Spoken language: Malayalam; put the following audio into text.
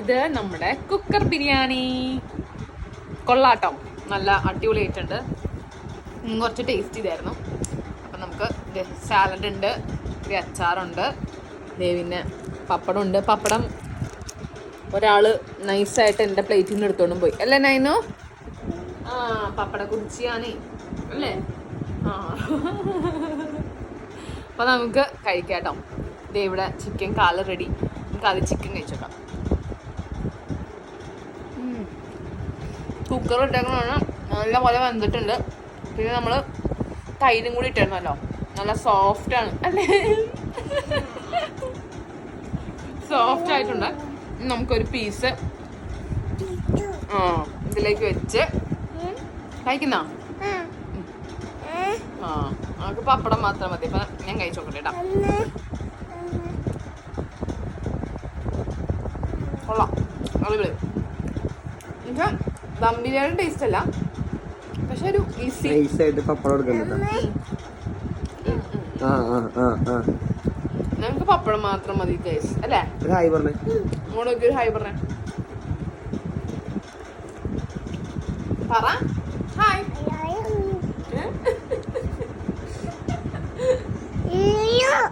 ഇത് നമ്മുടെ കുക്കർ ബിരിയാണി. കൊള്ളാട്ടോ, നല്ല അടിപൊളിയായിട്ടുണ്ട്. കുറച്ച് ടേസ്റ്റ് ചെയ്തായിരുന്നു. അപ്പം നമുക്ക് സാലഡ് ഉണ്ട്, ഒരു അച്ചാറുണ്ട്, പിന്നെ പപ്പടം ഉണ്ട്. പപ്പടം ഒരാൾ നൈസായിട്ട് എൻ്റെ പ്ലേറ്റിൽ നിന്ന് എടുത്തോണ്ടും പോയി അല്ലേ നൈനു? ആ, പപ്പട കുറിച്ചിയാണേ അല്ലേ? ആ, അപ്പം നമുക്ക് കഴിക്കാട്ടോ. ദേ ഇവിടെ ചിക്കൻ കാല് റെഡി. നമുക്ക് അത് ചിക്കൻ കഴിച്ചോക്കാം. കുക്കർ ഇട്ടേക്കണ നല്ല പോലെ വന്നിട്ടുണ്ട്. പിന്നെ നമ്മൾ തൈരും കൂടി ഇട്ടിരുന്നല്ലോ, നല്ല സോഫ്റ്റാണ് അല്ലേ? സോഫ്റ്റ് ആയിട്ടുണ്ട്. നമുക്കൊരു പീസ് ഇതിലേക്ക് വെച്ച് കഴിക്കുന്ന നമുക്ക് പപ്പടം മാത്രം മതി. അപ്പൊ ഞാൻ കഴിച്ചു നോക്കട്ടെ കേട്ടോ. കൊള്ളാം, അടിപൊളി. എന്നുവെച്ചാൽ ദം ബിരിയാണി ടേസ്റ്റ് അല്ല, പക്ഷെ ഒരു ഈസി പപ്പടം എടുക്കണ്ട. നമുക്ക് പപ്പടം മാത്രം മതി ഗൈസ് അല്ലേ? ഹായ് പറഞ്ഞേ, അങ്ങോട്ടൊക്കെ ഒരു ഹായ് പറഞ്ഞേ. പറ ഹായ്.